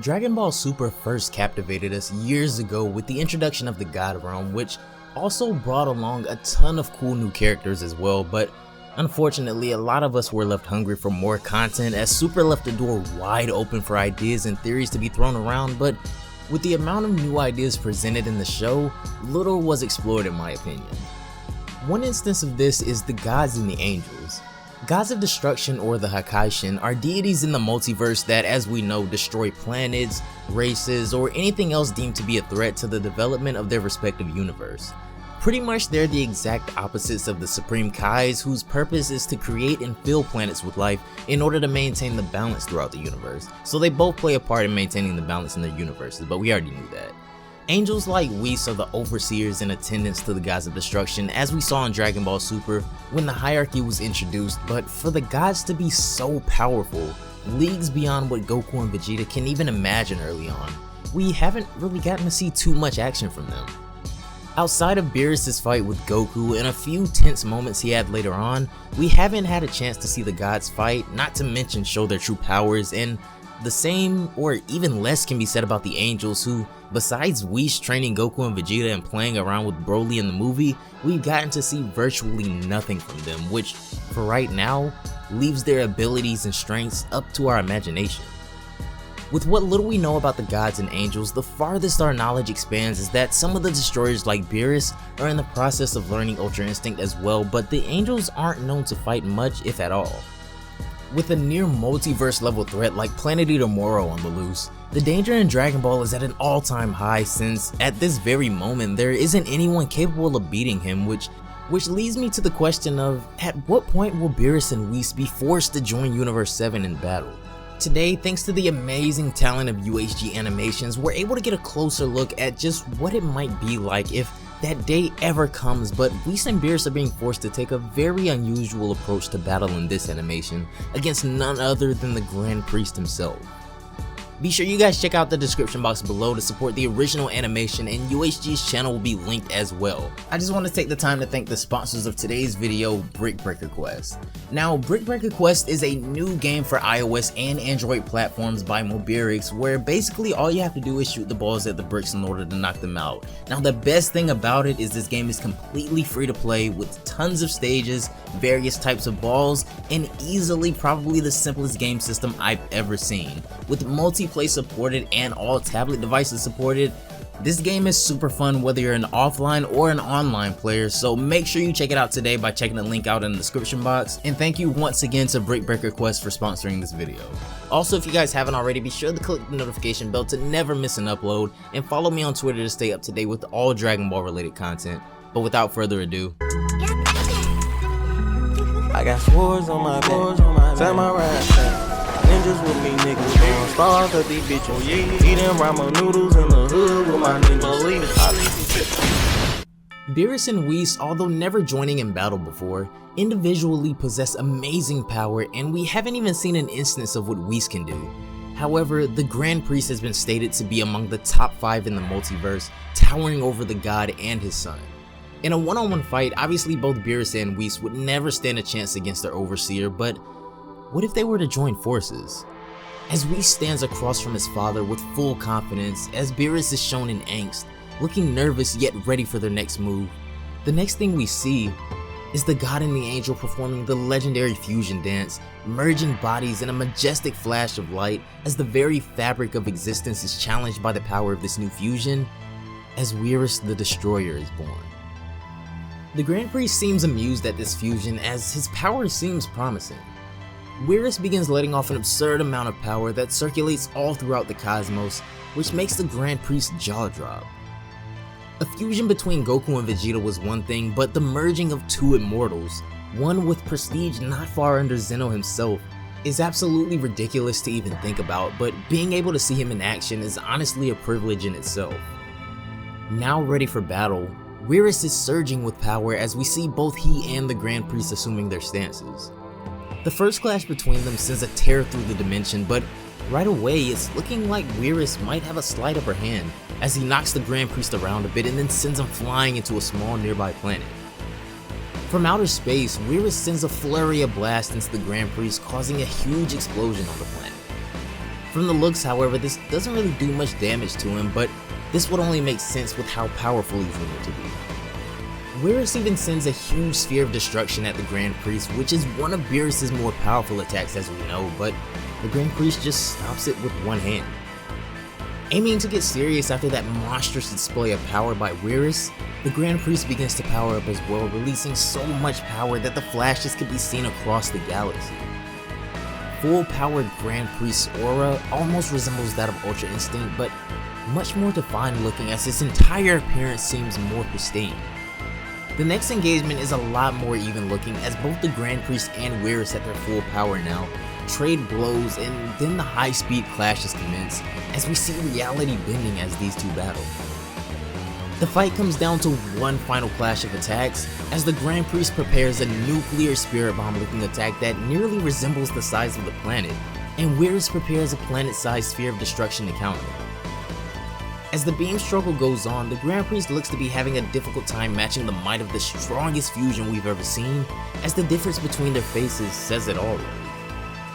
Dragon Ball Super first captivated us years ago with the introduction of the God Realm, which also brought along a ton of cool new characters as well, but unfortunately a lot of us were left hungry for more content as Super left the door wide open for ideas and theories to be thrown around, but with the amount of new ideas presented in the show, little was explored in my opinion. One instance of this is the gods and the angels. Gods of destruction, or the Hakaishin, are deities in the multiverse that, as we know, destroy planets, races, or anything else deemed to be a threat to the development of their respective universe. Pretty much they're the exact opposites of the Supreme Kais, whose purpose is to create and fill planets with life in order to maintain the balance throughout the universe. So they both play a part in maintaining the balance in their universes, but we already knew that. Angels like Whis are the overseers in attendance to the gods of destruction, as we saw in Dragon Ball Super when the hierarchy was introduced, but for the gods to be so powerful, leagues beyond what Goku and Vegeta can even imagine early on, we haven't really gotten to see too much action from them. Outside of Beerus' fight with Goku and a few tense moments he had later on, we haven't had a chance to see the gods fight, not to mention show their true powers, and the same or even less can be said about the angels, who, besides Whis training Goku and Vegeta and playing around with Broly in the movie, we've gotten to see virtually nothing from them, which, for right now, leaves their abilities and strengths up to our imagination. With what little we know about the gods and angels, the farthest our knowledge expands is that some of the destroyers like Beerus are in the process of learning Ultra Instinct as well, but the angels aren't known to fight much, if at all. With a near multiverse level threat like Planet Eater Moro on the loose, the danger in Dragon Ball is at an all-time high, since at this very moment there isn't anyone capable of beating him, which leads me to the question of, at what point will Beerus and Whis be forced to join Universe 7 in battle? Today, thanks to the amazing talent of UHG Animations, we're able to get a closer look at just what it might be like if that day ever comes, but Whis and Beerus are being forced to take a very unusual approach to battle in this animation against none other than the Grand Priest himself. Be sure you guys check out the description box below to support the original animation, and UHG's channel will be linked as well. I just want to take the time to thank the sponsors of today's video, Brick Breaker Quest. Now, Brick Breaker Quest is a new game for iOS and Android platforms by Beerus, where basically all you have to do is shoot the balls at the bricks in order to knock them out. Now, the best thing about it is this game is completely free to play with tons of stages, various types of balls, and easily probably the simplest game system I've ever seen. With multiplayer supported and all tablet devices supported, this game is super fun whether you're an offline or an online player, so make sure you check it out today by checking the link out in the description box. And thank you once again to Brick Breaker Quest for sponsoring this video. Also, if you guys haven't already, be sure to click the notification bell to never miss an upload, and follow me on Twitter to stay up to date with all Dragon Ball related content. But without further ado, I got swords on my back, tell my right. Ninjas with me, niggas going stars at these bitches. Eating ramen noodles in the hood with my niggas. Beerus and Whis, although never joining in battle before, individually possess amazing power, and we haven't even seen an instance of what Whis can do. However, the Grand Priest has been stated to be among the top 5 in the multiverse, towering over the god and his son. In a one-on-one fight, obviously both Beerus and Whis would never stand a chance against their overseer, but what if they were to join forces? As Whis stands across from his father with full confidence, as Beerus is shown in angst, looking nervous yet ready for their next move, the next thing we see is the god and the angel performing the legendary fusion dance, merging bodies in a majestic flash of light as the very fabric of existence is challenged by the power of this new fusion, as Beerus the Destroyer is born. The Grand Priest seems amused at this fusion as his power seems promising. Beerus begins letting off an absurd amount of power that circulates all throughout the cosmos, which makes the Grand Priest's jaw drop. A fusion between Goku and Vegeta was one thing, but the merging of two immortals, one with prestige not far under Zeno himself, is absolutely ridiculous to even think about, but being able to see him in action is honestly a privilege in itself. Now ready for battle, Beerus is surging with power as we see both he and the Grand Priest assuming their stances. The first clash between them sends a tear through the dimension, but right away it's looking like Beerus might have a slight upper hand as he knocks the Grand Priest around a bit and then sends him flying into a small nearby planet. From outer space, Beerus sends a flurry of blasts into the Grand Priest, causing a huge explosion on the planet. From the looks, however, this doesn't really do much damage to him, but this would only make sense with how powerful he's rumored to be. Beerus even sends a huge sphere of destruction at the Grand Priest, which is one of Beerus' more powerful attacks as we know, but the Grand Priest just stops it with one hand. Aiming to get serious after that monstrous display of power by Beerus, the Grand Priest begins to power up as well, releasing so much power that the flashes could be seen across the galaxy. Full-powered Grand Priest's aura almost resembles that of Ultra Instinct, but much more defined looking as his entire appearance seems more pristine. The next engagement is a lot more even looking as both the Grand Priest and Beerus at their full power now trade blows, and then the high-speed clashes commence as we see reality bending as these two battle. The fight comes down to one final clash of attacks as the Grand Priest prepares a nuclear spirit bomb looking attack that nearly resembles the size of the planet, and Beerus prepares a planet-sized sphere of destruction to counter. As the beam struggle goes on, the Grand Priest looks to be having a difficult time matching the might of the strongest fusion we've ever seen, as the difference between their faces says it all.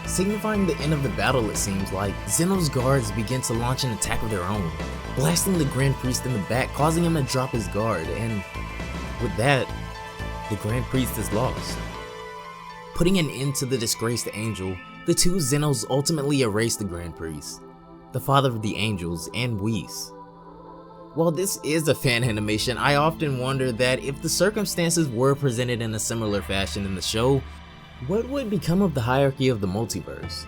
Signifying the end of the battle, it seems like, Zeno's guards begin to launch an attack of their own, blasting the Grand Priest in the back, causing him to drop his guard, and with that, the Grand Priest is lost. Putting an end to the disgraced angel, the two Zenos ultimately erase the Grand Priest, the father of the angels, and Whis. While this is a fan animation, I often wonder that if the circumstances were presented in a similar fashion in the show, what would become of the hierarchy of the multiverse?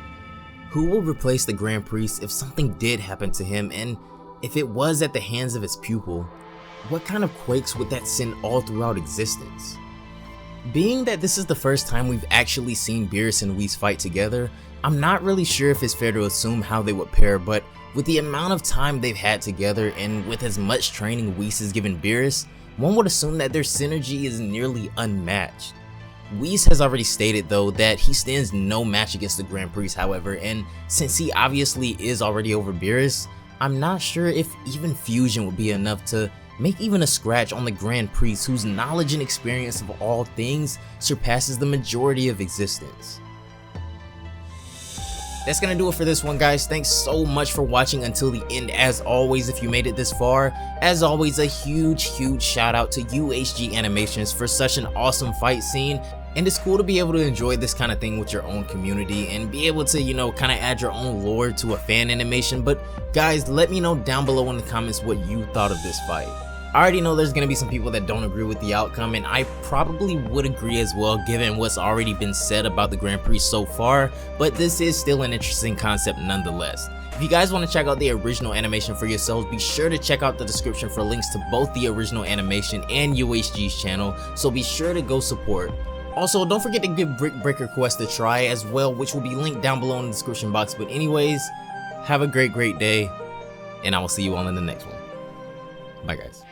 Who will replace the Grand Priest if something did happen to him, and if it was at the hands of his pupil, what kind of quakes would that send all throughout existence? Being that this is the first time we've actually seen Beerus and Whis fight together, I'm not really sure if it's fair to assume how they would pair, but with the amount of time they've had together and with as much training Whis has given Beerus, one would assume that their synergy is nearly unmatched. Whis has already stated though that he stands no match against the Grand Priest, however, and since he obviously is already over Beerus, I'm not sure if even fusion would be enough to make even a scratch on the Grand Priest, whose knowledge and experience of all things surpasses the majority of existence. That's gonna do it for this one, guys. Thanks so much for watching until the end. As always, if you made it this far, as always, a huge shout out to UHG Animations for such an awesome fight scene. And it's cool to be able to enjoy this kind of thing with your own community and be able to, you know, kind of add your own lore to a fan animation. But guys, let me know down below in the comments what you thought of this fight. I already know there's gonna be some people that don't agree with the outcome, and I probably would agree as well given what's already been said about the Grand Priest so far, but this is still an interesting concept nonetheless. If you guys want to check out the original animation for yourselves, be sure to check out the description for links to both the original animation and UHG's channel, so be sure to go support. Also, don't forget to give Brick Breaker Quest a try as well, which will be linked down below in the description box. But anyways, have a great day, and I will see you all in the next one. Bye guys.